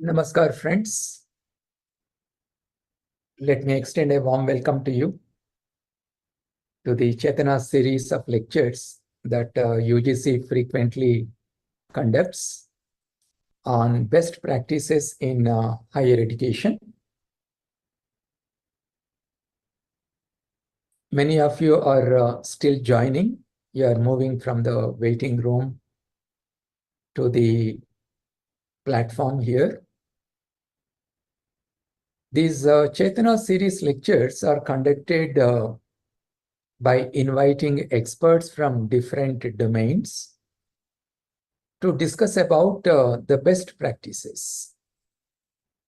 Namaskar, friends. Let me extend a warm welcome to you to the Chetna series of lectures that UGC frequently conducts on best practices in higher education. Many of you are still joining. You are moving from the waiting room to the platform here. These Chetna series lectures are conducted by inviting experts from different domains to discuss about the best practices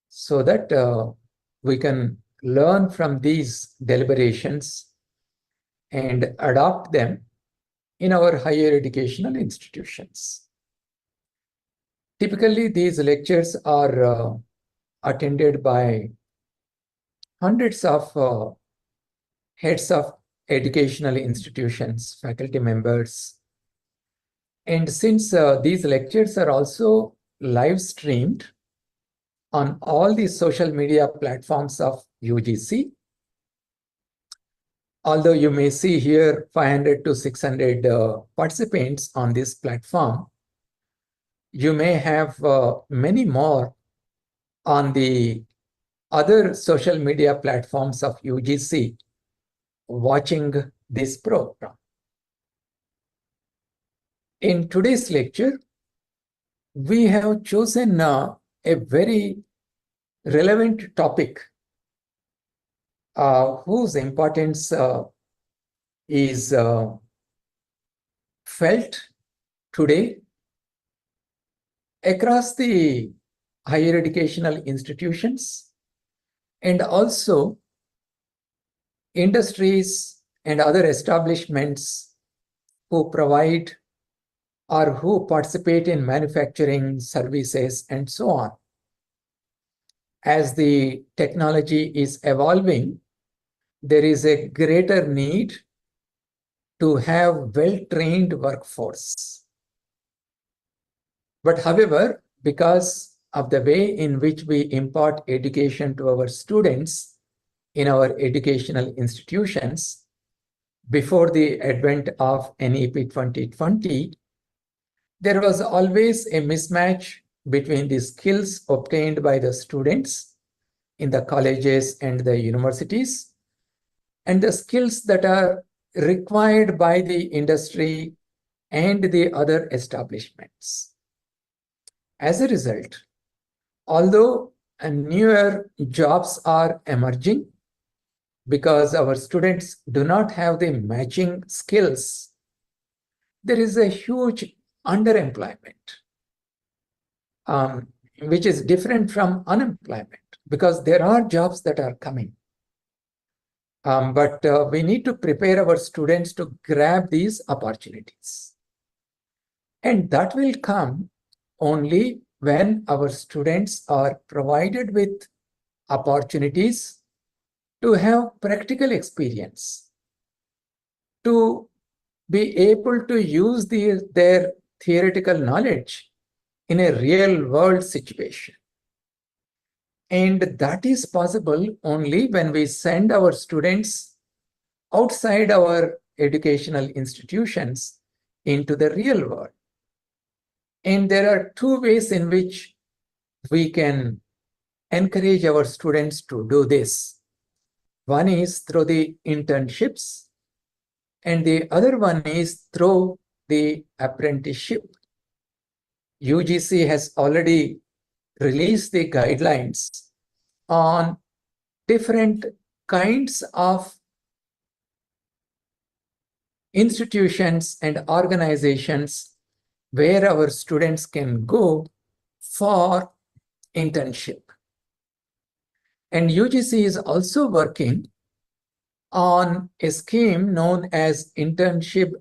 so that we can learn from these deliberations and adopt them in our higher educational institutions. Typically, these lectures are attended by hundreds of heads of educational institutions, faculty members. And since these lectures are also live streamed on all the social media platforms of UGC, although you may see here 500 to 600 participants on this platform, you may have many more on the other social media platforms of UGC watching this program. In today's lecture, we have chosen a very relevant topic whose importance is felt today across the higher educational institutions and also industries and other establishments who provide or who participate in manufacturing services and so on. As the technology is evolving, there is a greater need to have well-trained workforce. But however, because of the way in which we impart education to our students in our educational institutions, before the advent of NEP 2020, there was always a mismatch between the skills obtained by the students in the colleges and the universities and the skills that are required by the industry and the other establishments. As a result, although newer jobs are emerging because our students do not have the matching skills, there is a huge underemployment, which is different from unemployment because there are jobs that are coming. But we need to prepare our students to grab these opportunities. And that will come only when our students are provided with opportunities to have practical experience, to be able to use their theoretical knowledge in a real world situation. And that is possible only when we send our students outside our educational institutions into the real world. And there are two ways in which we can encourage our students to do this. One is through the internships, and the other one is through the apprenticeship. UGC has already released the guidelines on different kinds of institutions and organizations where our students can go for internship. And UGC is also working on a scheme known as internship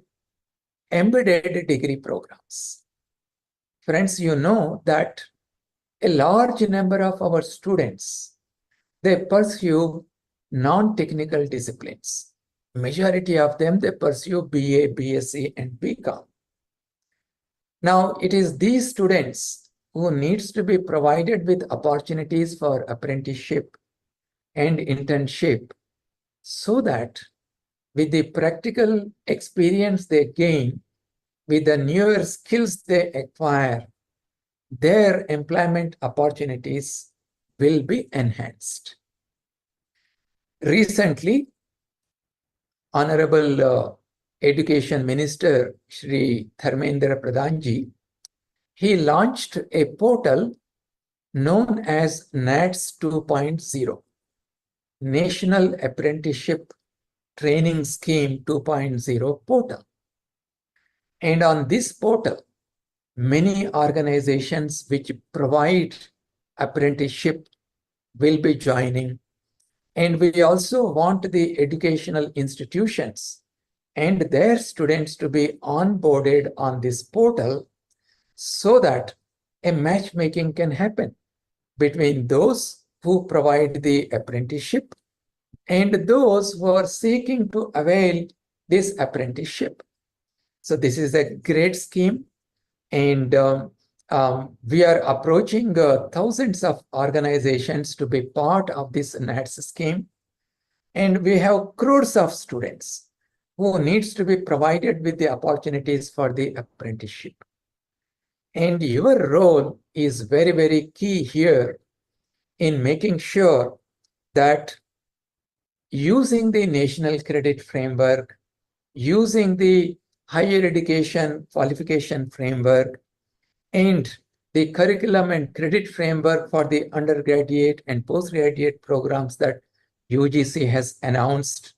embedded degree programs. Friends, you know that a large number of our students, they pursue non-technical disciplines. Majority of them, they pursue BA, BSc, and BCom. Now, it is these students who needs to be provided with opportunities for apprenticeship and internship, so that with the practical experience they gain, with the newer skills they acquire, their employment opportunities will be enhanced. Recently, Honorable Education Minister Shri Pradhanji, he launched a portal known as NATS 2.0, National Apprenticeship Training Scheme 2.0 portal. And on this portal, many organizations which provide apprenticeship will be joining. And we also want the educational institutions and their students to be onboarded on this portal, so that a matchmaking can happen between those who provide the apprenticeship and those who are seeking to avail this apprenticeship. So this is a great scheme, and we are approaching thousands of organizations to be part of this NATS scheme. And we have crores of students who needs to be provided with the opportunities for the apprenticeship. And your role is very, very key here in making sure that using the National Credit Framework, using the Higher Education Qualification Framework, and the Curriculum and Credit Framework for the undergraduate and postgraduate programs that UGC has announced,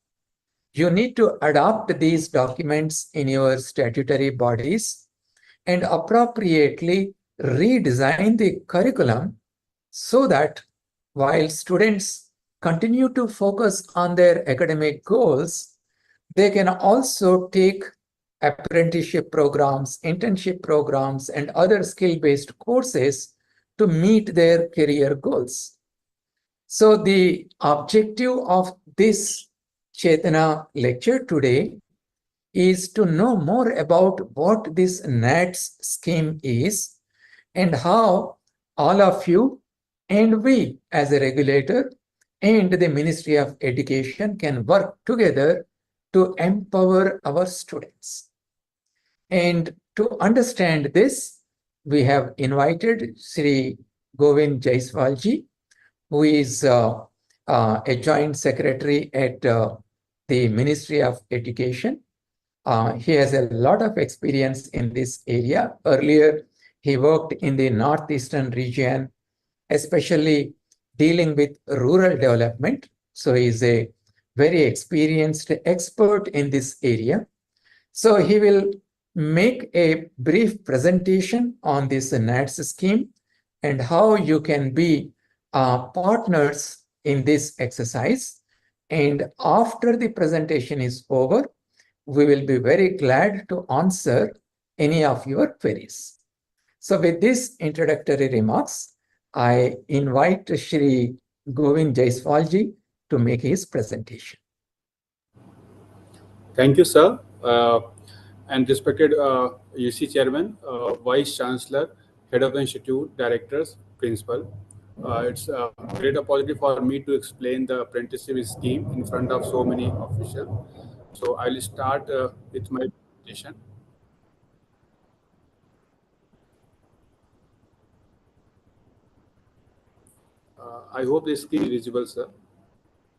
you need to adopt these documents in your statutory bodies and appropriately redesign the curriculum, so that while students continue to focus on their academic goals, they can also take apprenticeship programs, internship programs, and other skill-based courses to meet their career goals. So the objective of this Chetna lecture today is to know more about what this NATS scheme is and how all of you and we as a regulator and the Ministry of Education can work together to empower our students. And to understand this, we have invited Shri Govind Jaiswal, who is a joint secretary at the Ministry of Education. He has a lot of experience in this area. Earlier, he worked in the northeastern region, especially dealing with rural development. So he's a very experienced expert in this area. So he will make a brief presentation on this NATS scheme and how you can be partners in this exercise. And after the presentation is over, we will be very glad to answer any of your queries. So with this introductory remarks, I invite Shri Govind Jaiswal to make his presentation. Thank you, sir. And respected UC Chairman, Vice Chancellor, Head of the Institute, Directors, Principal. It's a great opportunity for me to explain the apprenticeship scheme in front of so many officials. So I'll start with my presentation. I hope the screen is visible, sir.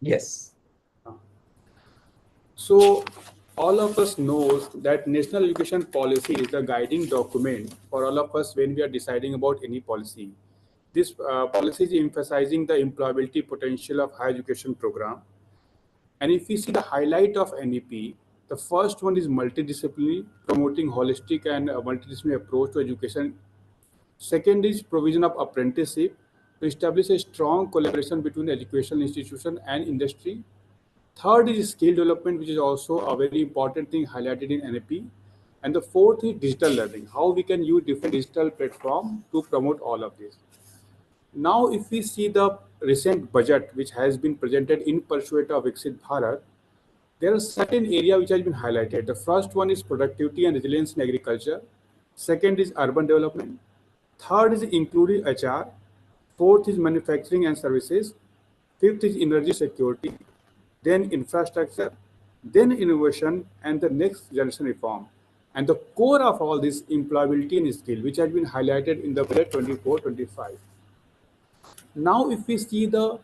Yes. So all of us knows that national education policy is the guiding document for all of us when we are deciding about any policy. This policy is emphasizing the employability potential of higher education program. And if we see the highlight of NEP, the first one is multidisciplinary, promoting holistic and multidisciplinary approach to education. Second is provision of apprenticeship to establish a strong collaboration between educational institution and industry. Third is skill development, which is also a very important thing highlighted in NEP. And the fourth is digital learning, how we can use different digital platforms to promote all of this. Now, if we see the recent budget which has been presented in pursuit of Viksit Bharat, there are certain areas which has been highlighted. The first one is productivity and resilience in agriculture. Second is urban development. Third is including HR. Fourth is manufacturing and services. Fifth is energy security. Then infrastructure. Then innovation and the next generation reform. And the core of all this employability and skill, which has been highlighted in the budget 24-25. Now, if we see the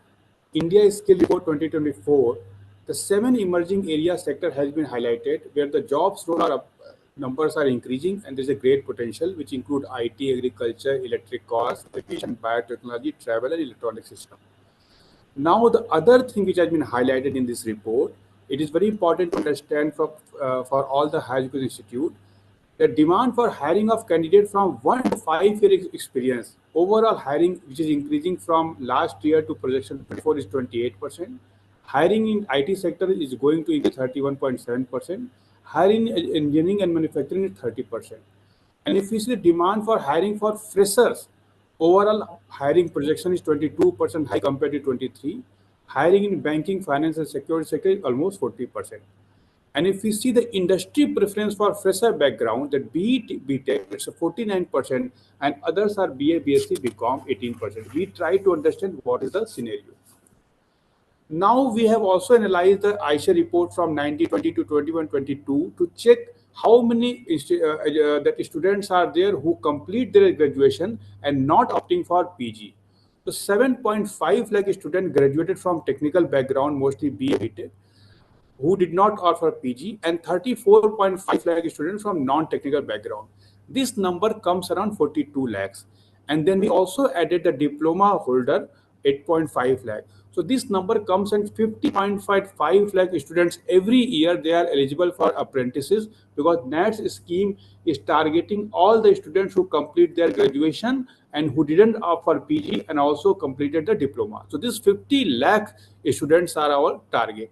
India Skill Report 2024, the 7 emerging area sector has been highlighted where the jobs role are numbers are increasing and there's a great potential, which include IT, agriculture, electric cars, education, biotechnology, travel, and electronic system. Now, the other thing which has been highlighted in this report, it is very important to understand for all the higher education institute, the demand for hiring of candidates from 1 to 5 year experience, overall hiring which is increasing from last year to projection 24 is 28%. Hiring in IT sector is going to increase 31.7%. Hiring in engineering and manufacturing is 30%. And if we see the demand for hiring for freshers, overall hiring projection is 22% high compared to 23. Hiring in banking, finance, and security sector is almost 40%. And if we see the industry preference for fresher background, that BE, BTech, it's a 49%, and others are BA, BSc, BCom, 18%. We try to understand what is the scenario. Now we have also analyzed the Aisha report from 1920 to 21-22 to check how many that students are there who complete their graduation and not opting for PG. So 7.5 lakh students graduated from technical background, mostly BA, BTech, who did not offer PG, and 34.5 lakh students from non-technical background. This number comes around 42 lakhs. And then we also added the diploma holder, 8.5 lakh. So this number comes at 50.55 lakh students every year. They are eligible for apprentices because NATS scheme is targeting all the students who complete their graduation and who didn't offer PG and also completed the diploma. So this 50 lakh students are our target.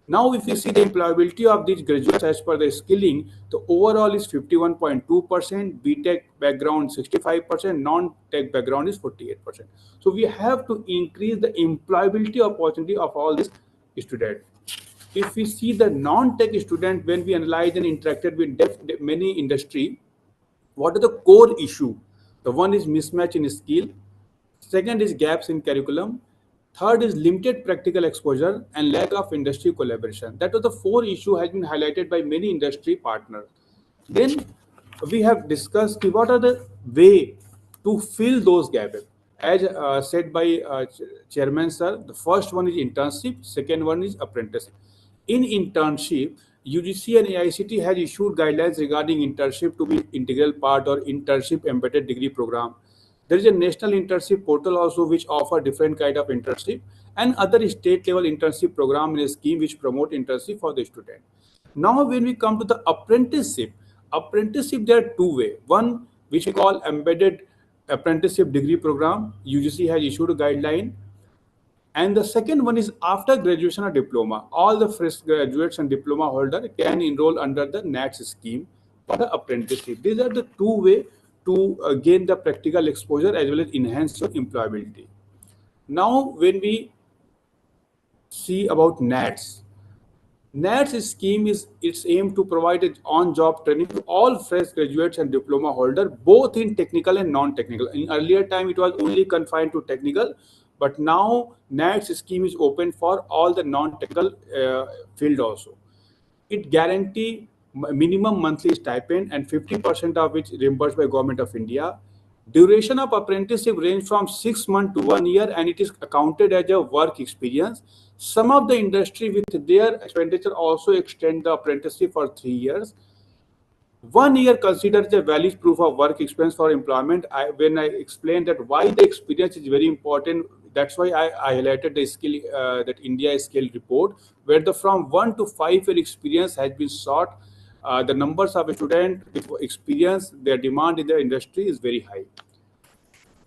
Now, if you see the employability of these graduates as per the skilling, the overall is 51.2%, BTech background 65%, non-tech background is 48%. So we have to increase the employability opportunity of all these students. If we see the non-tech student, when we analyze and interacted with many industry, what are the core issue? The one is mismatch in skill. Second is gaps in curriculum. Third is limited practical exposure and lack of industry collaboration. That was the 4 issue has been highlighted by many industry partners. Then we have discussed what are the way to fill those gaps. As said by Chairman Sir, the first one is internship, second one is apprenticeship. In internship, UGC and AICT has issued guidelines regarding internship to be integral part or internship embedded degree program. There is a national internship portal also which offer different kind of internship and other state level internship program in a scheme which promote internship for the student. Now when we come to the apprenticeship there are 2 ways. One which we call embedded apprenticeship degree program. UGC has issued a guideline. And the second one is after graduation or diploma. All the fresh graduates and diploma holder can enroll under the NATS scheme for the apprenticeship. These are the 2 ways to gain the practical exposure as well as enhance your employability. Now, when we see about NATS, NATS scheme is its aim to provide on-job training to all fresh graduates and diploma holder, both in technical and non-technical. In earlier time, it was only confined to technical, but now NATS scheme is open for all the non-technical field also. It guarantee minimum monthly stipend and 50% of which reimbursed by Government of India. Duration of apprenticeship range from 6 months to 1 year and it is accounted as a work experience. Some of the industry with their expenditure also extend the apprenticeship for 3 years. 1 year considered a valid proof of work experience for employment. When I explained that why the experience is very important, that's why I highlighted the skill that India skill report, where the from 1 to 5 year experience has been sought. The numbers of students with experience, their demand in the industry is very high.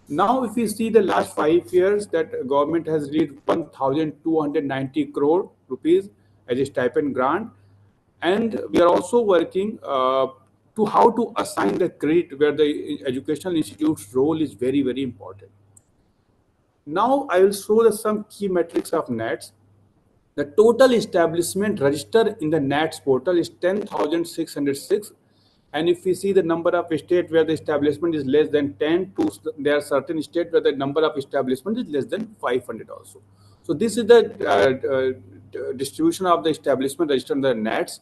Now, if we see the last 5 years, that government has released 1,290 crore rupees as a stipend grant, and we are also working to how to assign the credit where the educational institute's role is very, very important. Now, I will show some key metrics of NATS. The total establishment registered in the NATS portal is 10,606. And if we see the number of states where the establishment is less than 10, there are certain states where the number of establishment is less than 500 also. So this is the distribution of the establishment registered under NATS.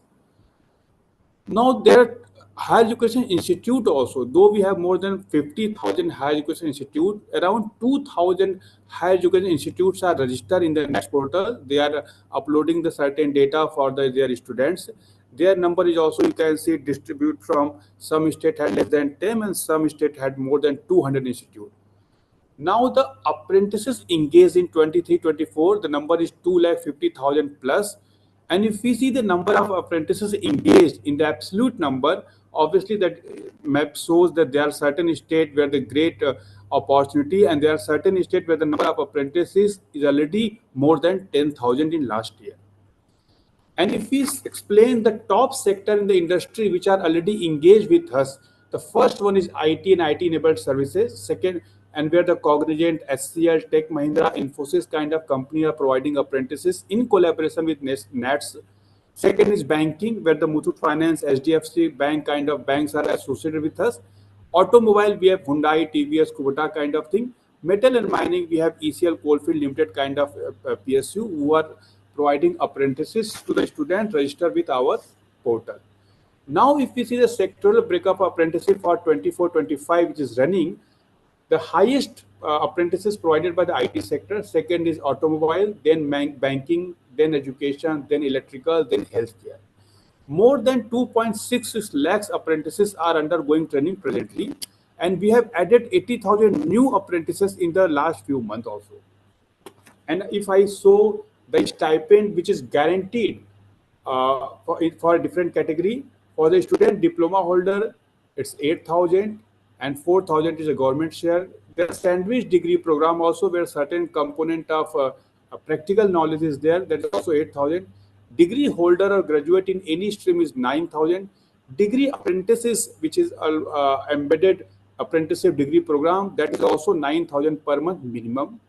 Now there are higher education institute also. Though we have more than 50,000 higher education institute, around 2,000 higher education institutes are registered in the NATS portal. They are uploading the certain data for their students. Their number is also, you can see, distribute from some state had less than 10 and some state had more than 200 institute. Now the apprentices engaged in 23-24, the number is 2,50,000 plus. And if we see the number of apprentices engaged in the absolute number, obviously that map shows that there are certain states where the great opportunity, and there are certain states where the number of apprentices is already more than 10,000 in last year. And if we explain the top sector in the industry which are already engaged with us, the first one is IT and IT enabled services. Second, and where the Cognizant, HCL, Tech Mahindra, Infosys kind of company are providing apprentices in collaboration with NATS. Second is banking, where the Muthoot Finance, HDFC Bank kind of banks are associated with us. Automobile, we have Hyundai, TVS, Kubota kind of thing. Metal and mining, we have ECL Coalfield Limited kind of PSU who are providing apprentices to the student registered with our portal. Now, if we see the sectoral breakup of apprenticeship for 24-25, which is running, the highest apprentices provided by the IT sector. Second is automobile, then banking, then education, then electrical, then healthcare. More than 2.66 lakhs apprentices are undergoing training presently, and we have added 80,000 new apprentices in the last few months also. And if I show the stipend which is guaranteed for a different category, for the student diploma holder, it's 8,000 and 4,000 is a government share. There's a sandwich degree program also where certain component of practical knowledge is there. That is also 8,000. Degree holder or graduate in any stream is 9,000. Degree apprentices, which is embedded apprenticeship degree program, that is also 9,000 per month minimum.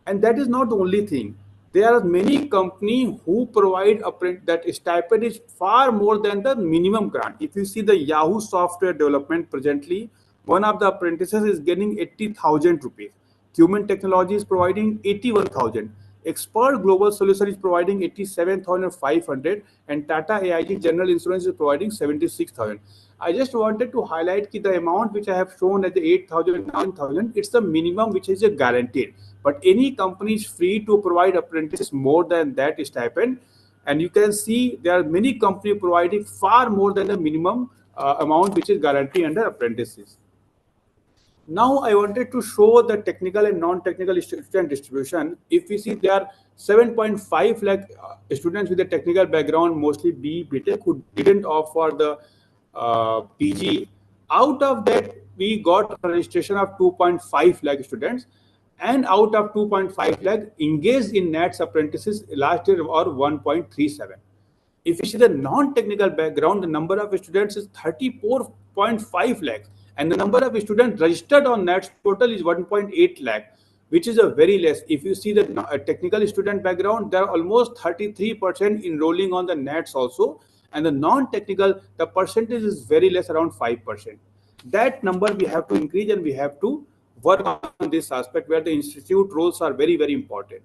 And that is not the only thing. There are many companies who provide that stipend is far more than the minimum grant. If you see the Yahoo software development presently, one of the apprentices is getting 80,000 rupees. Human Technology is providing 81,000. Expert Global Solution is providing 87,500, and Tata AIG General Insurance is providing 76,000. I just wanted to highlight the amount which I have shown as the 8,000 and 9,000. It's the minimum which is a guaranteed. But any company is free to provide apprentices more than that stipend. And you can see there are many companies providing far more than the minimum amount which is guaranteed under apprentices. Now I wanted to show the technical and non-technical student distribution. If we see there are 7.5 lakh students with a technical background, mostly BE, BTech, who didn't offer the PG. Out of that, we got a registration of 2.5 lakh students, and out of 2.5 lakh engaged in NATS apprentices last year are 1.37. If you see the non-technical background, the number of students is 34.5 lakhs, and the number of students registered on NATS portal is 1.8 lakh, which is a very less. If you see the technical student background, there are almost 33% enrolling on the NATS also, and the non-technical, the percentage is very less, around 5%. That number we have to increase, and we have to work on this aspect where the institute roles are very, very important.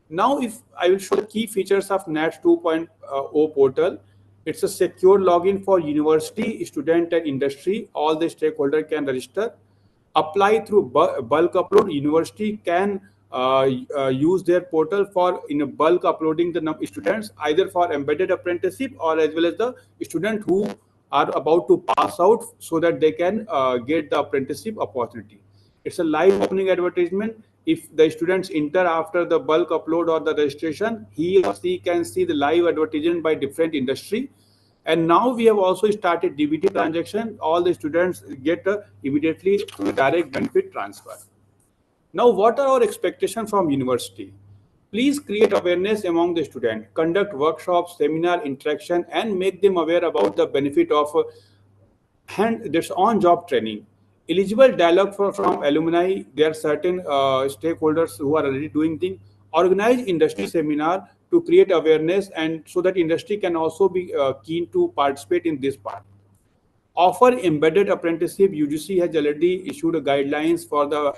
Now, if I will show the key features of NATS 2.0 portal, it's a secure login for university, student, and industry. All the stakeholders can register. Apply through bulk upload. University can use their portal for bulk uploading the students, either for embedded apprenticeship or as well as the student who are about to pass out, so that they can get the apprenticeship opportunity. It's a live opening advertisement. If the students enter after the bulk upload or the registration, he or she can see the live advertisement by different industry. And now we have also started DBT transaction. All the students get immediately direct benefit transfer. Now, what are our expectations from university? Please create awareness among the students, conduct workshops, seminar, interaction, and make them aware about the benefit of this on-job training. Eligible dialogue from alumni. There are certain stakeholders who are already doing things. Organize industry seminar to create awareness, and so that industry can also be keen to participate in this part. offer embedded apprenticeship. UGC has already issued guidelines for the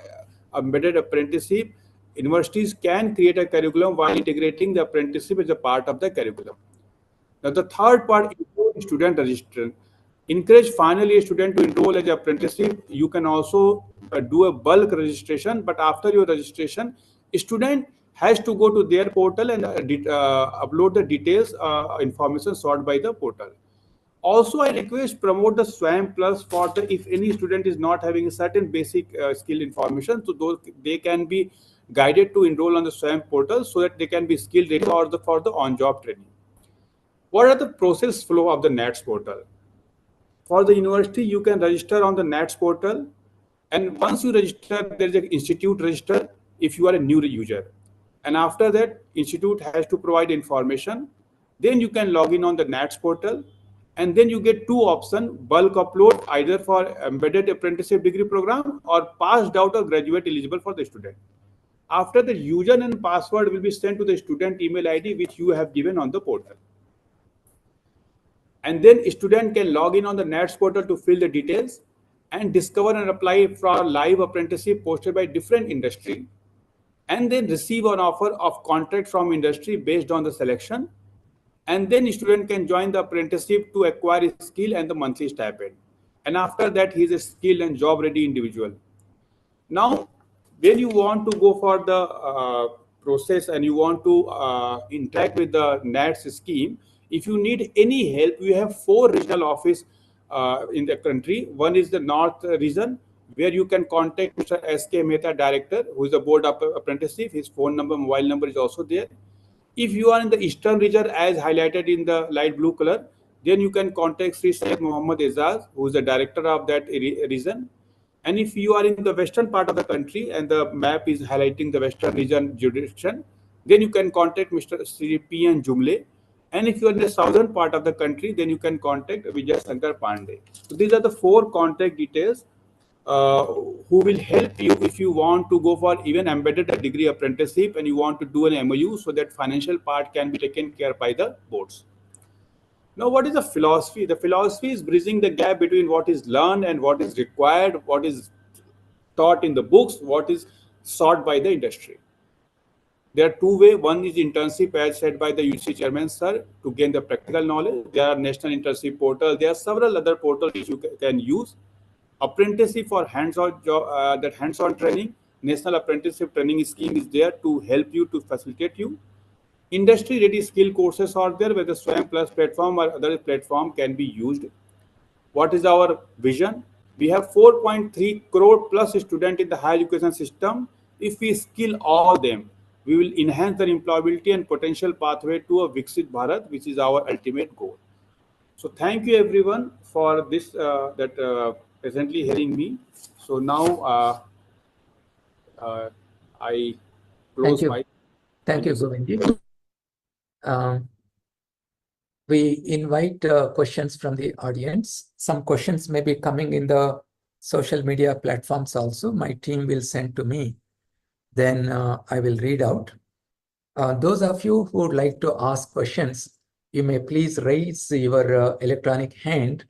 embedded apprenticeship. Universities can create a curriculum while integrating the apprenticeship as a part of the curriculum. Now, the third part is student registration. Encourage final year student to enroll as apprenticeship. You can also do a bulk registration, but after your registration, student has to go to their portal and upload the details, information sought by the portal. Also, I request promote the SWAM Plus for the if any student is not having a certain basic skill information, so those they can be guided to enroll on the SWAM portal so that they can be skill ready for the on-job training. What are the process flow of the NATS portal? For the university, you can register on the NATS portal, and once you register, there is an institute register if you are a new user. And after that, institute has to provide information. Then you can log in on the NATS portal, and then you get two options: bulk upload either for embedded apprenticeship degree program or passed out or graduate eligible for the student. After the user and password will be sent to the student email ID which you have given on the portal. And then student can log in on the NATS portal to fill the details and discover and apply for live apprenticeship posted by different industry, and then receive an offer of contract from industry based on the selection. And then student can join the apprenticeship to acquire skill and the monthly stipend. And after that, he is a skilled and job ready individual. Now, when you want to go for the process and you want to interact with the NATS scheme, if you need any help, we have 4 regional office in the country. One is the North region, where you can contact Mr. S.K. Mehta, Director, who is the Board of Apprenticeship. His phone number, mobile number is also there. If you are in the Eastern region, as highlighted in the light blue color, then you can contact Sri Syed Muhammad Azaz, who is the Director of that region. And if you are in the western part of the country and the map is highlighting the western region jurisdiction, then you can contact Mr. Sri P.N. Jumle. And if you are in the southern part of the country, then you can contact Vijay Shankar Pandey. So these are the 4 contact details who will help you if you want to go for even embedded degree apprenticeship and you want to do an MOU so that financial part can be taken care by the boards. Now, what is the philosophy? The philosophy is bridging the gap between what is learned and what is required, what is taught in the books, what is sought by the industry. There are 2 ways. One is internship, as said by the UGC chairman, sir, to gain the practical knowledge. There are national internship portal. There are several other portals which you can use. Apprenticeship for hands-on that hands-on training. National apprenticeship training scheme is there to help you, to facilitate you. Industry-ready skill courses are there, where the SWAM Plus platform or other platform can be used. What is our vision? We have 4.3 crore plus students in the higher education system. If we skill all them, we will enhance their employability and potential pathway to a Viksit Bharat, which is our ultimate goal. So thank you everyone for this presently hearing me. So now I Thank close you. my. Thank you, Govind. We invite questions from the audience. Some questions may be coming in the social media platforms also. My team will send to me. Then I will read out. Those of you who would like to ask questions, you may please raise your electronic hand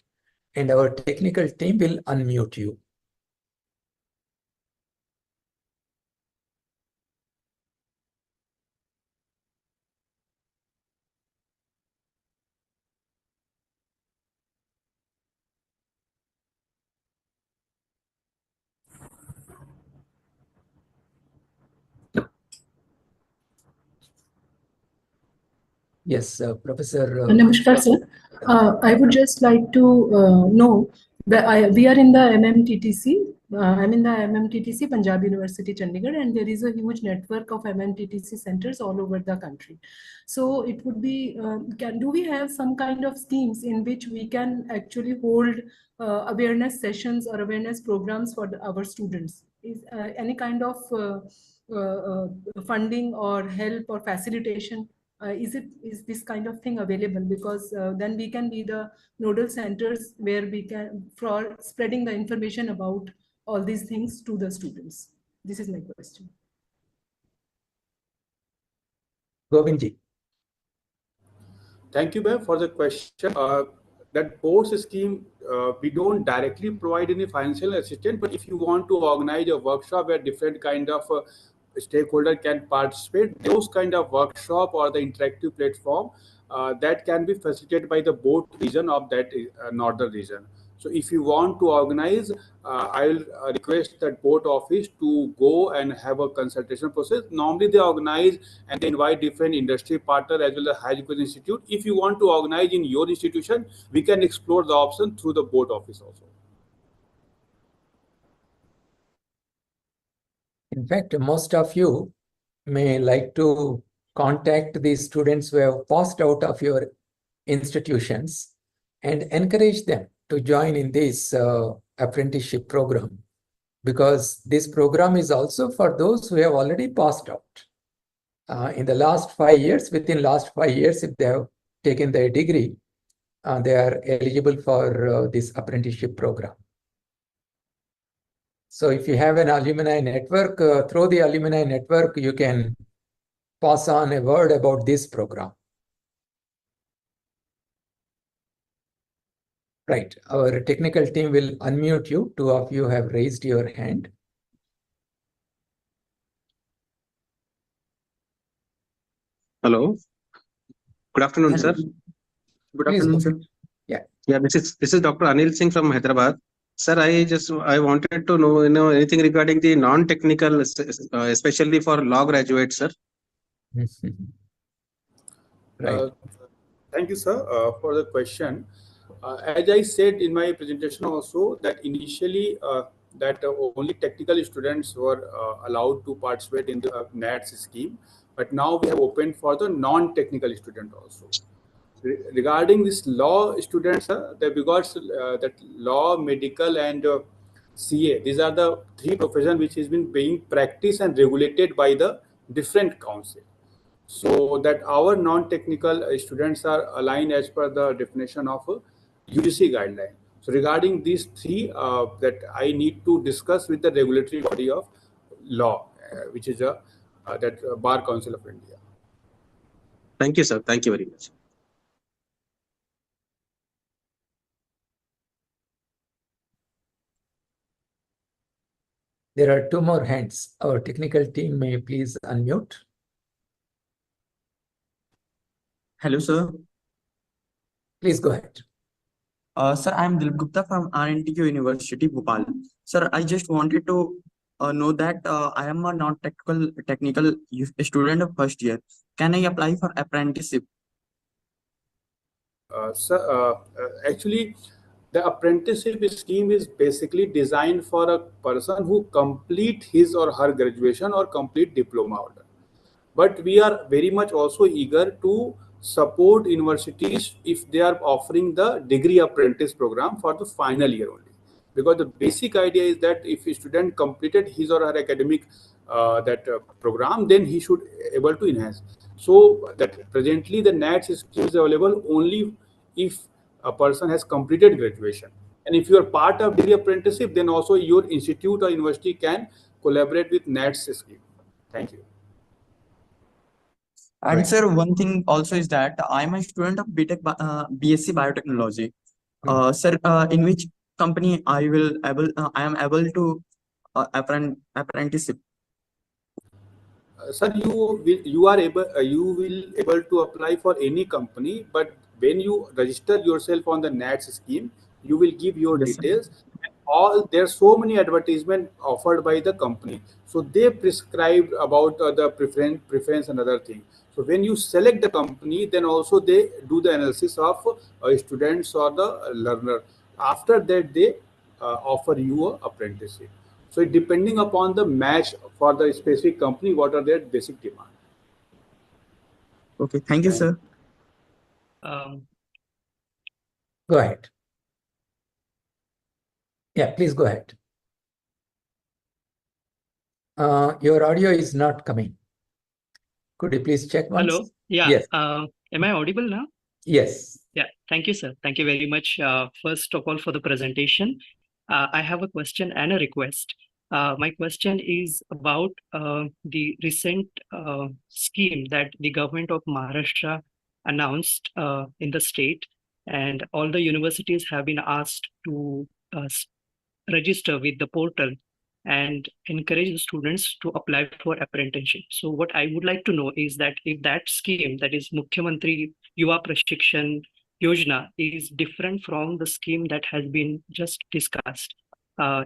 and our technical team will unmute you. Yes, Professor. Namaskar, sir. I would just like to know that we are in the MMTTC. I'm in the MMTTC, Punjab University, Chandigarh, and there is a huge network of MMTTC centers all over the country. So it would be, do we have some kind of schemes in which we can actually hold awareness sessions or awareness programs for our students? Is any kind of funding or help or facilitation? Is this kind of thing available? Because then we can be the nodal centers where we can for spreading the information about all these things to the students. This is my question. Govindji. Thank you, ma'am, for the question. that boards scheme, we don't directly provide any financial assistance, but if you want to organize a workshop where different kind of stakeholder can participate, those kind of workshop or the interactive platform that can be facilitated by the board region of that northern region. So if you want to organize, I will request that board office to go and have a consultation process. Normally they organize and they invite different industry partner as well as higher education institute. If you want to organize in your institution, we can explore the option through the board office also. In fact, most of you may like to contact these students who have passed out of your institutions and encourage them to join in this apprenticeship program, because this program is also for those who have already passed out. In the last 5 years, within last 5 years, if they have taken their degree, they are eligible for this apprenticeship program. So if you have an alumni network, through the alumni network, you can pass on a word about this program. Right, our technical team will unmute you. 2 of you have raised your hand. Hello. Good afternoon, sir. Good Please afternoon, go sir. ahead. Yeah. Yeah, this is Dr. Anil Singh from Hyderabad. Sir, I wanted to know anything regarding the non-technical, especially for law graduates, sir. Right. Thank you, sir, for the question. As I said in my presentation also, that initially that only technical students were allowed to participate in the NATS scheme, but now we have opened for the non-technical student also. Regarding this law students, because that law, medical, and CA, these are the 3 professions which has been being practiced and regulated by the different council. So that our non-technical students are aligned as per the definition of UGC guideline. So regarding these 3, that I need to discuss with the regulatory body of law, which is that Bar Council of India. Thank you, sir. Thank you very much. There are 2 more hands. Our technical team may please unmute. Hello, sir. Please go ahead. Sir, I am Dilip Gupta from RNTQ University, Bhopal. Sir, I just wanted to know that I am a non-technical student of first year. Can I apply for apprenticeship? Actually, the apprenticeship scheme is basically designed for a person who complete his or her graduation or complete diploma order. But we are very much also eager to support universities if they are offering the degree apprentice program for the final year only. Because the basic idea is that if a student completed his or her academic program, then he should able to enhance. So that presently the NATS scheme is available only if a person has completed graduation. And if you are part of degree apprenticeship, then also your institute or university can collaborate with NATS scheme. Thank you. And Right. sir, one thing also is that I am a student of BTech, BSc Biotechnology. Sir, in which company I am able to apprenticeship? Sir, you will able to apply for any company, but when you register yourself on the NATS scheme, you will give your Yes, sir. details. And there are so many advertisements offered by the company, so they prescribe about the preference and other thing. So when you select the company, then also they do the analysis of students or the learner. After that, they offer you a apprenticeship. So depending upon the match for the specific company, what are their basic demand? Okay, thank you, sir. Go ahead. Yeah, please go ahead. Your audio is not coming. Could you please check once? Hello. Yeah. Yes. Am I audible now? Yes. Yeah. Thank you, sir. Thank you very much. First of all, for the presentation. I have a question and a request. My question is about the recent scheme that the government of Maharashtra announced in the state, and all the universities have been asked to register with the portal and encourage the students to apply for apprenticeship. So what I would like to know is that if that scheme, that is Mukhyamantri Yuva Prashikshan Yojana, is different from the scheme that has been just discussed.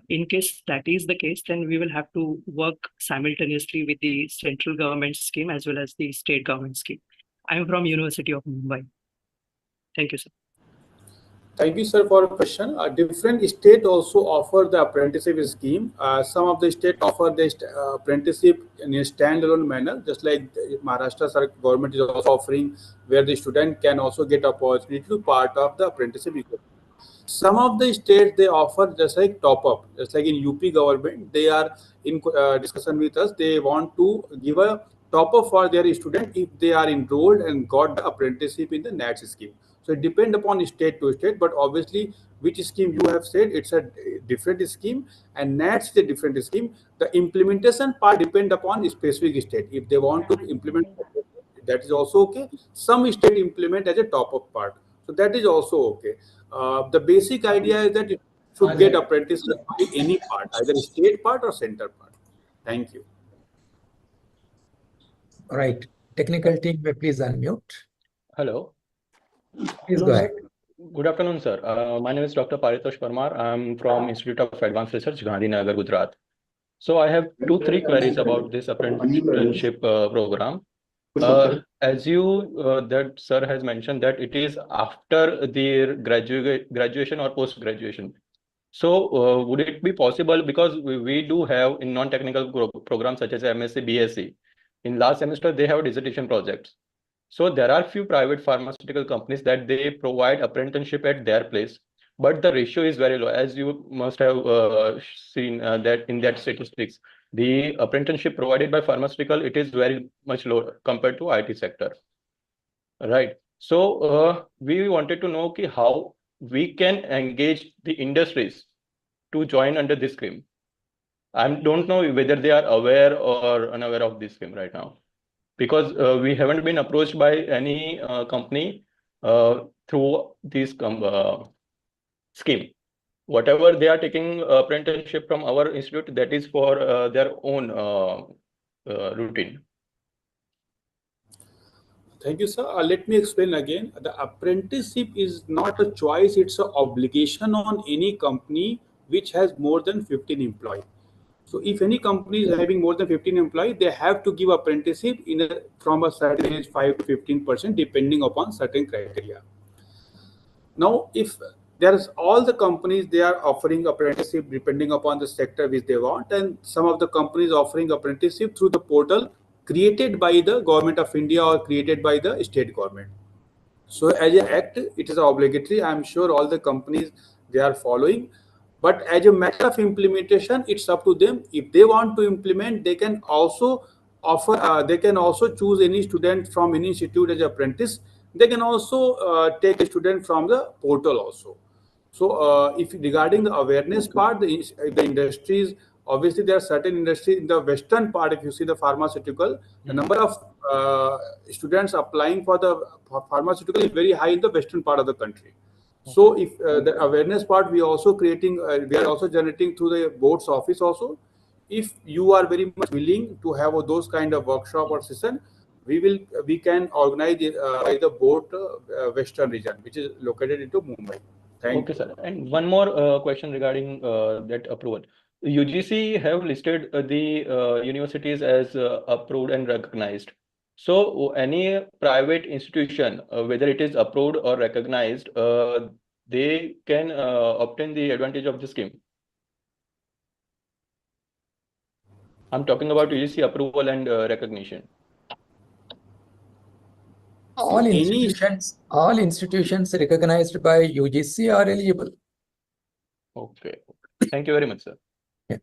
In case that is the case, then we will have to work simultaneously with the central government scheme as well as the state government scheme. I am from University of Mumbai. Thank you, sir. Thank you, sir, for a question. Different state also offer the apprenticeship scheme. Some of the state offer the apprenticeship in a standalone manner, just like Maharashtra government is also offering, where the student can also get opportunity to part of the apprenticeship. Some of the states they offer just like top up, just like in UP government, they are in discussion with us. They want to give a top up for their student if they are enrolled and got the apprenticeship in the NATS scheme. So it depends upon state to state, but obviously which scheme you have said, it's a different scheme, and NATS is a different scheme. The implementation part depend upon specific state. If they want to implement, that is also okay. Some state implement as a top up part, so that is also okay. The basic idea is that you should get apprenticeship by any part, either state part or center part. Thank you. All right. Technical team, may please unmute. Hello. Please Hello, go sir. ahead. Good afternoon, sir. My name is Dr. Paritosh Parmar. I'm from Institute of Advanced Research, Gandhinagar, Gujarat. So I have three queries about this apprenticeship program. As that sir has mentioned that it is after their graduation or post-graduation. So would it be possible, because we do have in non-technical programs such as MSc, BSc, in last semester they have dissertation projects. So there are few private pharmaceutical companies that they provide apprenticeship at their place, but the ratio is very low. As you must have seen that in that statistics, the apprenticeship provided by pharmaceutical, it is very much low compared to IT sector, right? So we wanted to know how we can engage the industries to join under this scheme. I don't know whether they are aware or unaware of this scheme right now, because we haven't been approached by any company through this scheme. Whatever they are taking apprenticeship from our institute, that is for their own routine. Thank you, sir. Let me explain again. The apprenticeship is not a choice, it's an obligation on any company which has more than 15 employees. So if any company is having more than 15 employees, they have to give apprenticeship from a certain age, 5 to 15%, depending upon certain criteria. Now, if there's all the companies, they are offering apprenticeship depending upon the sector which they want, and some of the companies offering apprenticeship through the portal created by the government of India or created by the state government. So as an act, it is obligatory. I'm sure all the companies, they are following. But as a matter of implementation, it's up to them. If they want to implement, they can also offer, they can also choose any student from any institute as apprentice. They can also take a student from the portal also. So if regarding the awareness part, the industries, obviously there are certain industries in the western part. If you see the pharmaceutical, the number of students applying for the pharmaceutical is very high in the western part of the country. So if the awareness part, we are also creating, we are also generating through the board's office also. If you are very much willing to have those kind of workshop or session, we can organize by the board western region, which is located into Mumbai. Thank you. Sir. And one more question regarding that approval. UGC have listed the universities as approved and recognized. So any private institution, whether it is approved or recognized, they can obtain the advantage of the scheme. I'm talking about UGC approval and recognition. All institutions recognized by UGC are eligible. Okay. Thank you very much, sir. Yeah.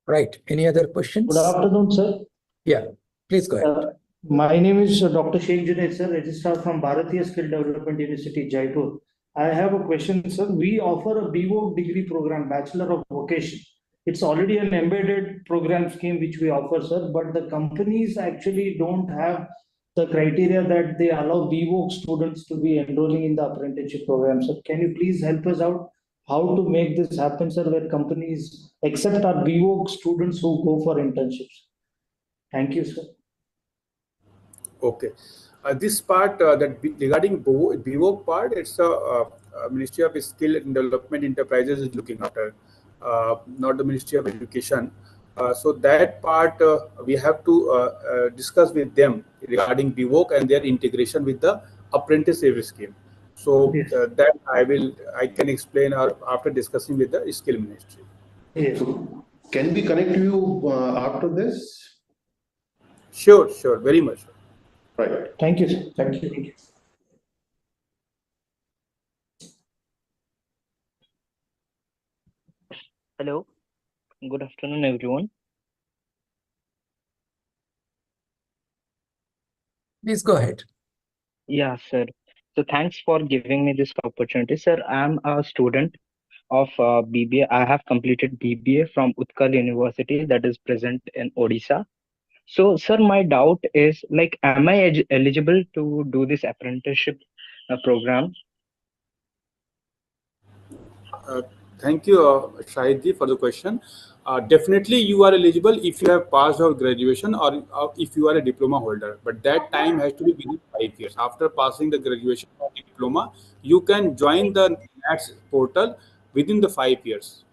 Right. Any other questions? Good afternoon, sir. Yeah, please go ahead. My name is Dr. Jaiswal, sir, registrar from Bharatiya Skill Development University, Jaipur. I have a question, sir. We offer a BVOC degree program, Bachelor of Vocation. It's already an embedded program scheme which we offer, sir, but the companies actually don't have the criteria that they allow BVOC students to be enrolling in the apprenticeship program. So can you please help us out how to make this happen, sir, where companies accept our BVOC students who go for internships? Thank you, sir. Okay. This part regarding BVOC part, it's a Ministry of Skill and Development Enterprises is looking after, not the Ministry of Education. So that part we have to discuss with them regarding BVOC and their integration with the apprenticeship scheme. So Yes. that I can explain after discussing with the Skill Ministry. Yes. So can we connect you after this? Sure, very much. Right. Thank you, sir. Thank you. Hello, good afternoon, everyone. Please go ahead. Yeah, sir. So thanks for giving me this opportunity, sir. I'm a student of BBA. I have completed BBA from Utkal University that is present in Odisha. So, sir, my doubt is like, am I eligible to do this apprenticeship program? Thank you, Shahidji, for the question. Definitely, you are eligible if you have passed out graduation or if you are a diploma holder. But that time has to be within 5 years. After passing the graduation or diploma, you can join the NATS portal within the 5 years.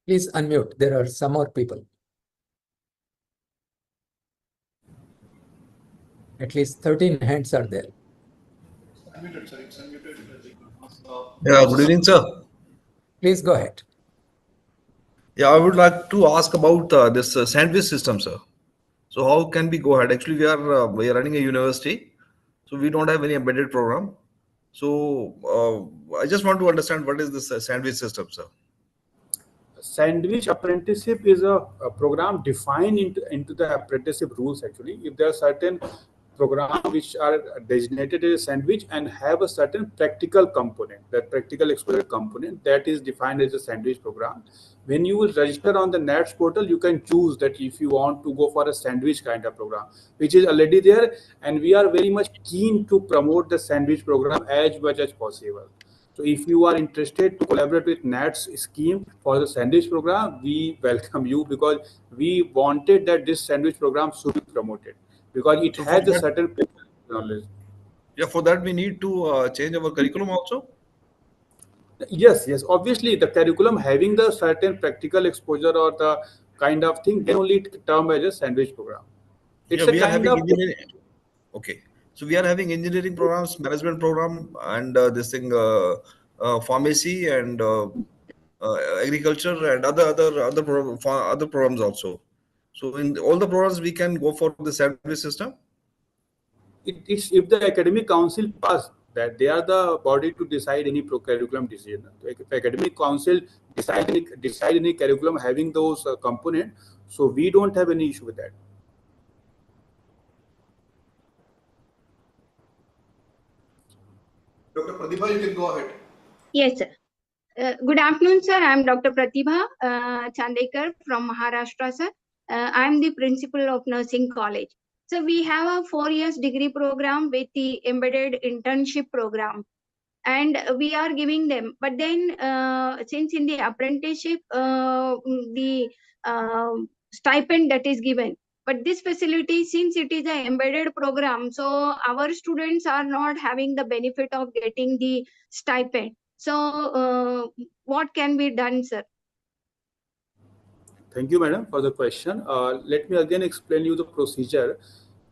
Please unmute. There are some more people. At least 13 hands are there. Yeah, good evening, sir. Please go ahead. Yeah, I would like to ask about this sandwich system, sir. So how can we go ahead? Actually, we are running a university, so we don't have any embedded program. So I just want to understand what is this sandwich system, sir. Sandwich apprenticeship is a program defined into the apprenticeship rules. Actually, if there are certain programs which are designated as a sandwich and have a certain practical component, that practical exposure component that is defined as a sandwich program. When you will register on the NATS portal, you can choose that if you want to go for a sandwich kind of program, which is already there, and we are very much keen to promote the sandwich program as much as possible. So if you are interested to collaborate with NATS scheme for the sandwich program, we welcome you, because we wanted that this sandwich program should be promoted because it So has a certain knowledge. Yeah, for that we need to change our curriculum also. Yes. Obviously, the curriculum having the certain practical exposure or the kind of thing, then only it term as a sandwich program. It's Yeah, a we are kind having of engineering. Okay, so we are having engineering programs, management program, and this thing, pharmacy and agriculture and other programs also. So in all the programs, we can go for the sandwich system. it's if the academic council pass that, they are the body to decide any curriculum decision. If academic council decide any curriculum having those component, so we don't have any issue with that. Dr. Pratibha, you can go ahead. Yes, sir. Good afternoon, sir. I'm Dr. Pratibha Chandekar from Maharashtra, sir. I'm the principal of Nursing College. So we have a 4 years degree program with the embedded internship program, and we are giving them. But then, since in the apprenticeship, the stipend that is given. But this facility, since it is an embedded program, so our students are not having the benefit of getting the stipend. So, what can be done, sir? Thank you, madam, for the question. Let me again explain you the procedure.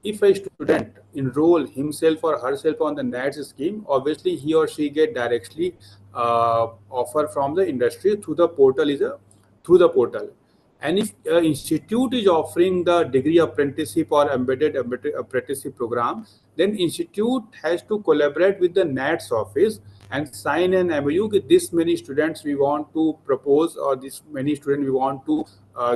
If a student enroll himself or herself on the NATS scheme, obviously he or she get directly offer from the industry through the portal. And if institute is offering the degree apprenticeship or embedded apprenticeship program, then institute has to collaborate with the NATS office and sign an MOU with this many students we want to propose, or this many students we want to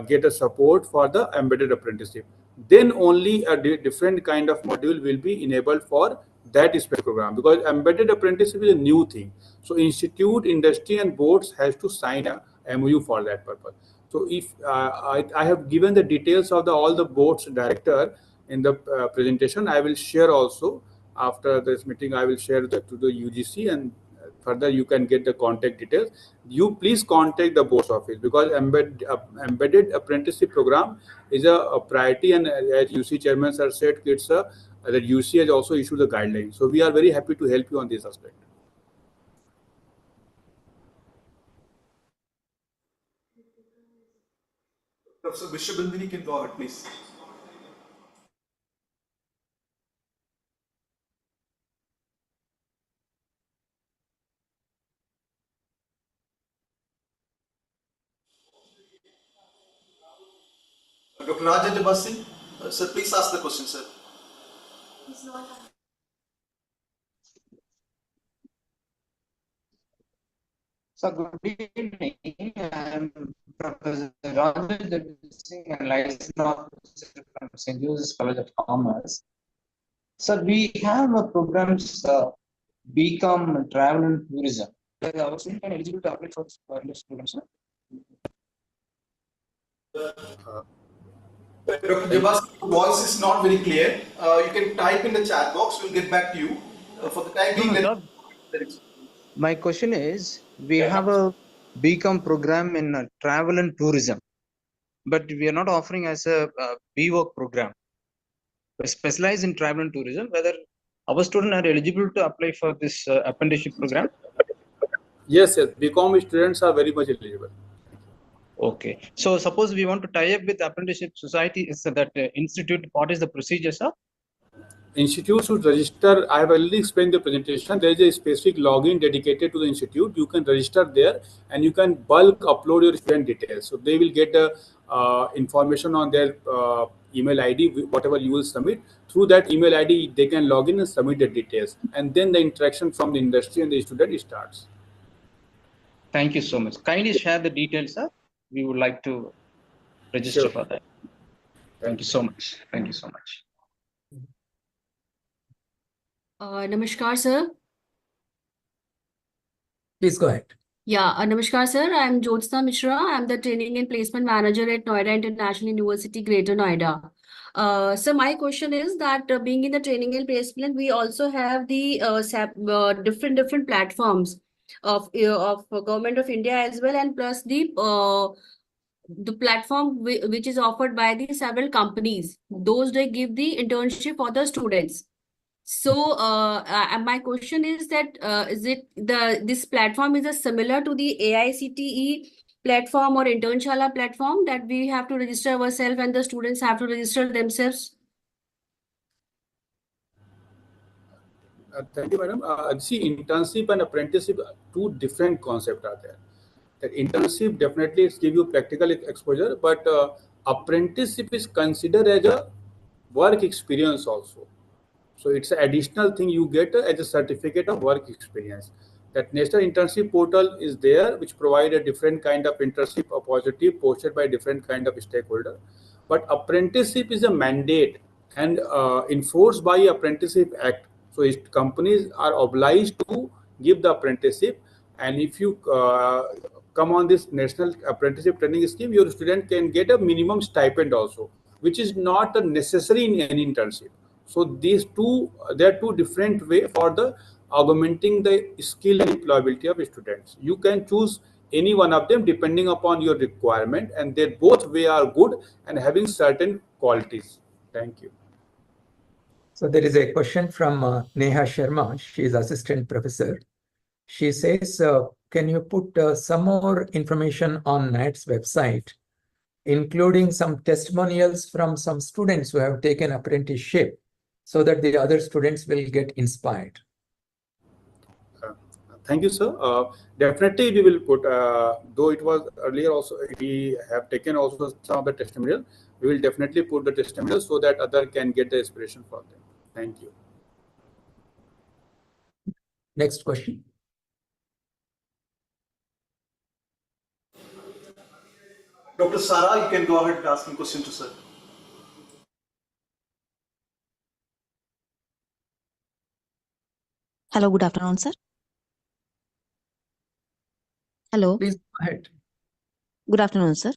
get a support for the embedded apprenticeship. then only a different kind of module will be enabled for that specific program, because embedded apprenticeship is a new thing. So institute, industry and boards has to sign a MOU for that purpose. So if I have given the details of all the boards director in the presentation, I will share also after this meeting. I will share that to the UGC, and further you can get the contact details. You please contact the board's office, because embedded apprenticeship program is a priority, and as UC chairman sir said, it's that UC has also issued the guidelines. So we are very happy to help you on this aspect. Professor Vishwabandini can go ahead, please. Dr. Raja Jabasi, sir, please ask the question, sir. So good evening. I'm Professor Jaiswal, and licensed officer from St. Joseph's College of Commerce. So we have a programs become travel and tourism. Our students are eligible to apply for this program, sir. Dr. Jabasi, your voice is not very clear. You can type in the chat box. We'll get back to you. For the time being, My question is, we have a BCom program in travel and tourism, but we are not offering as a BWork program. We specialize in travel and tourism. Whether our students are eligible to apply for this apprenticeship program? Yes, yes. BCom students are very much eligible. Okay. So suppose we want to tie up with apprenticeship society, is that institute, what is the procedure, sir? Institute should register. I have already explained the presentation. There is a specific login dedicated to the institute. You can register there, and you can bulk upload your student details. So they will get the information on their email ID, whatever you will submit. Through that email ID, they can log in and submit the details, and then the interaction from the industry and the student starts. Thank you so much. Kindly share the details, sir. We would like to register for that. Thank you so much. Thank you so much. Namaskar, sir. Please go ahead. Yeah, Namaskar, sir. I'm Jaiswal Mishra. I'm the Training and Placement Manager at Noida International University, Greater Noida. So my question is that being in the training and placement, we also have the different platforms of Government of India as well, and plus the platform which is offered by the several companies. Those they give the internship for the students. So my question is that is it this platform is similar to the AICTE platform or Internshala platform that we have to register ourselves and the students have to register themselves? Thank you, madam. See, internship and apprenticeship, two different concepts are there. That internship definitely give you practical exposure, but apprenticeship is considered as a work experience also. So it's an additional thing you get as a certificate of work experience. That National Internship Portal is there, which provide a different kind of internship opportunity posted by different kind of stakeholder. But apprenticeship is a mandate and enforced by Apprenticeship Act. So companies are obliged to give the apprenticeship, and if you come on this National Apprenticeship Training Scheme, your student can get a minimum stipend also, which is not necessary in any internship. So these two, there are two different way for the augmenting the skill and employability of students. You can choose any one of them depending upon your requirement, and they both way are good and having certain qualities. Thank you. So there is a question from Neha Sharma. She is assistant professor. She says, can you put some more information on NATS website, including some testimonials from some students who have taken apprenticeship, so that the other students will get inspired? Thank you, sir. Definitely we will put, though it was earlier also, we have taken also some of the testimonial. We will definitely put the testimonial so that other can get the inspiration for them. Thank you. Next question. Dr. Sara, you can go ahead and ask a question to sir. Hello, good afternoon, sir. Hello. Please go ahead. Good afternoon, sir.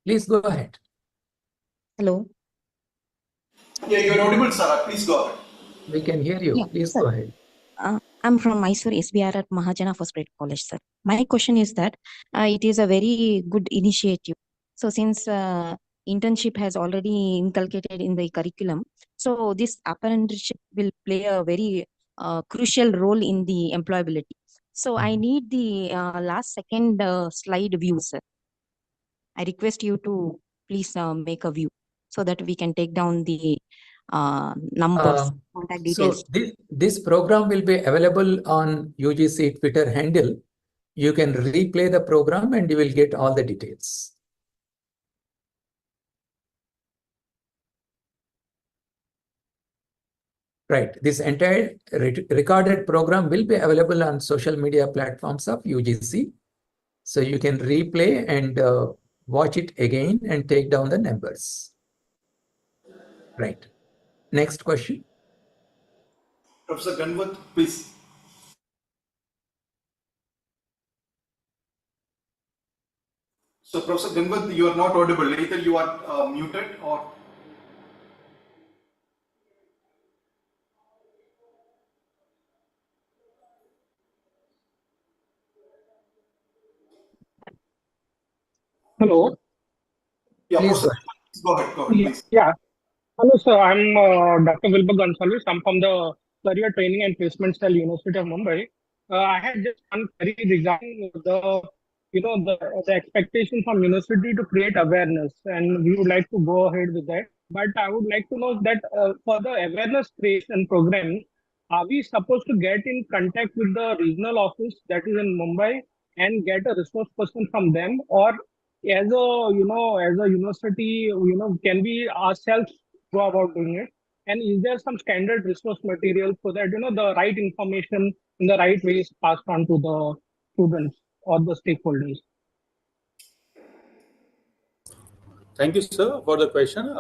Please go ahead. Hello. Yeah, you're audible, sir. Please go ahead. We can hear you. Yeah, Please sir. go ahead. I'm from Mysore SBR at Mahajana First Grade College, sir. My question is that it is a very good initiative. So since internship has already inculcated in the curriculum, so this apprenticeship will play a very crucial role in the employability. So I need the last second slide view, sir. I request you to please make a view so that we can take down the numbers, contact details. So this program will be available on UGC Twitter handle. You can replay the program and you will get all the details. Right. This entire recorded program will be available on social media platforms of UGC. So you can replay and watch it again and take down the numbers. Right. Next question. Professor Ganvat, please. So, Professor Ganvat, you are not audible. Either you are muted or. Hello. Yeah, Please Professor, go ahead, please. Yeah. Hello, sir. I'm Dr. Wilbur Gonsalves. I'm from the Career Training and Placement Cell, University of Mumbai. I had just one query regarding the expectation from university to create awareness, and we would like to go ahead with that. But I would like to know that for the awareness creation program, are we supposed to get in contact with the regional office that is in Mumbai and get a resource person from them, or as a university, can we ourselves go about doing it? And is there some standard resource material so that the right information in the right way is passed on to the students or the stakeholders? Thank you, sir, for the question.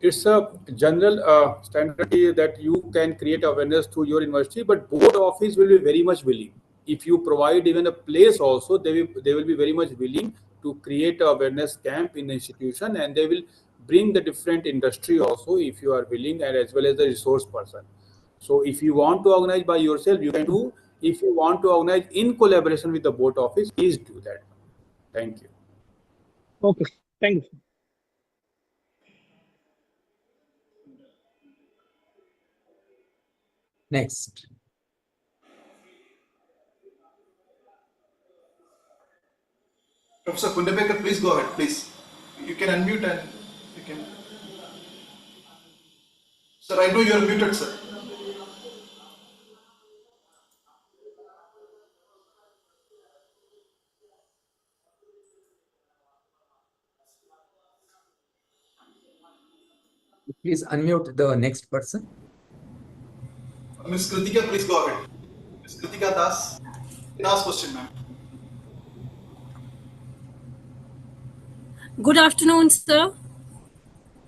It's a general standard that you can create awareness through your university, but board office will be very much willing. If you provide even a place also, they will be very much willing to create awareness camp in the institution, and they will bring the different industry also if you are willing, and as well as the resource person. So if you want to organize by yourself, you can do. If you want to organize in collaboration with the board office, please do that. Thank you. Okay, thank you. Next. Professor Kundapekar, please go ahead, please. You can unmute and you can. Sir, I know you are muted, sir. Please unmute the next person. Ms. Kritika, please go ahead. Ms. Kritika Das, you can ask question, ma'am. Good afternoon, sir.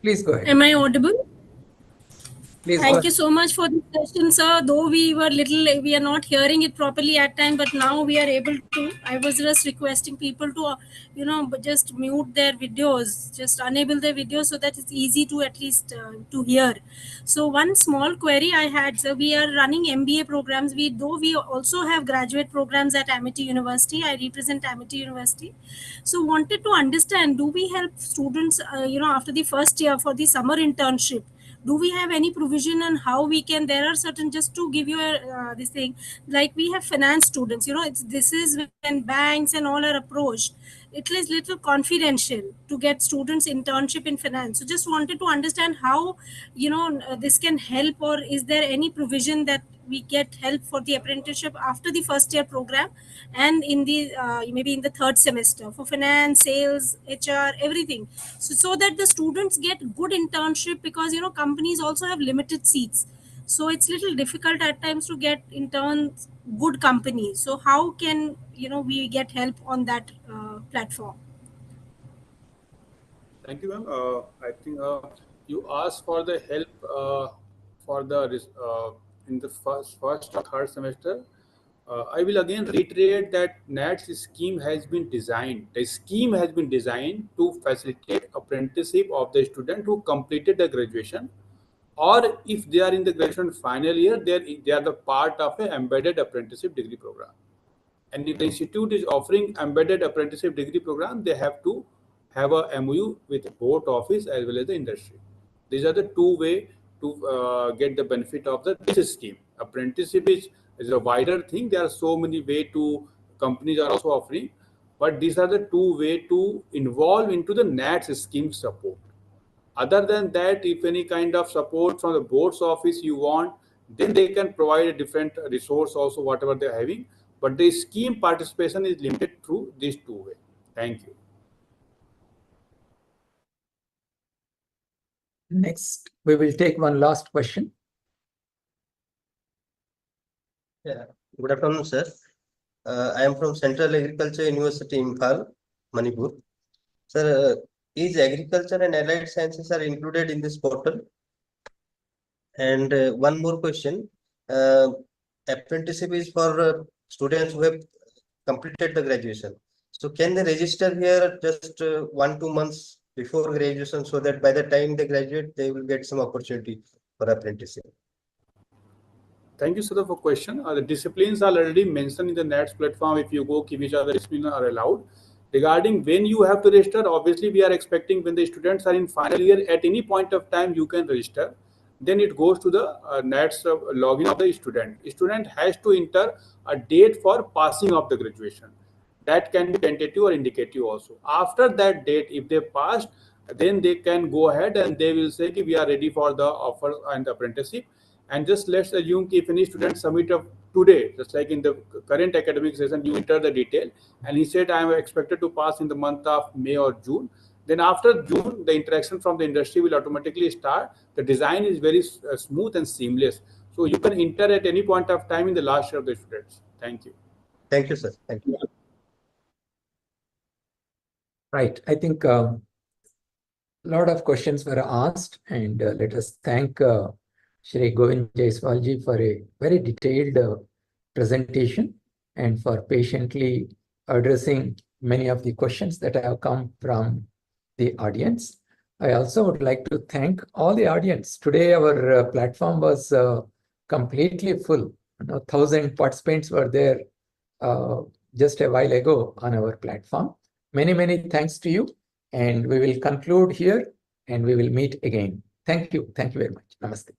Please go ahead. Am I audible? Please Thank you so much for the session, sir. Though we are not hearing it properly at time, but now we are able to. I was just requesting people to, just mute their videos, just enable their videos so that it's easy to at least to hear. So one small query I had, sir, we are running MBA programs. Though we also have graduate programs at Amity University. I represent Amity University. So wanted to understand, do we help students, after the first year for the summer internship? Do we have any provision on how we can? There are certain, just to give you this thing, like we have finance students, this is when banks and all are approached, it is little confidential to get students internship in finance. So just wanted to understand how this can help, or is there any provision that we get help for the apprenticeship after the first year program and in the maybe in the third semester for finance, sales, HR, everything, so that the students get good internship, because companies also have limited seats, so it's little difficult at times to get interns good companies. So how can we get help on that platform? Thank you, ma'am. I think you asked for the help for the in the first or third semester, I will again reiterate that NATS scheme has been designed. The scheme has been designed to facilitate apprenticeship of the student who completed the graduation, or if they are in the graduation final year, they are the part of an embedded apprenticeship degree program. And if the institute is offering embedded apprenticeship degree program, they have to have a MOU with board office as well as the industry. These are the two ways to get the benefit of this scheme. Apprenticeship is a wider thing. There are so many ways to companies are also offering, but these are the two ways to involve into the NATS scheme support. Other than that, if any kind of support from the board's office you want, then they can provide a different resource also, whatever they're having. But the scheme participation is limited through these two ways. Thank you. Next, we will take one last question. Yeah. Good afternoon, sir. I am from Central Agriculture University, Imphal, Manipur. Sir, is agriculture and allied sciences are included in this portal? And one more question. Apprenticeship is for students who have completed the graduation. So can they register here just 1-2 months before graduation, so that by the time they graduate, they will get some opportunity for apprenticeship? Thank you, sir, for question. The disciplines are already mentioned in the NATS platform. If you go, which other disciplines are allowed. Regarding when you have to register, obviously we are expecting when the students are in final year, at any point of time you can register. Then it goes to the NATS login of the student. Student has to enter a date for passing of the graduation. That can be tentative or indicative also. After that date, if they passed, then they can go ahead and they will say we are ready for the offer and the apprenticeship. And just let's assume if any student submit up today, just like in the current academic session, you enter the detail and he said I am expected to pass in the month of May or June. Then after June, the interaction from the industry will automatically start. The design is very smooth and seamless. So you can enter at any point of time in the last year of the students. Thank you. Thank you, sir. Thank you. Right. I think a lot of questions were asked, and let us thank Shri Govind Jaiswal ji for a very detailed presentation and for patiently addressing many of the questions that have come from the audience. I also would like to thank all the audience. Today our platform was completely full. 1,000 participants were there just a while ago on our platform. Many, many thanks to you. And we will conclude here and we will meet again. Thank you. Thank you very much. Namaste.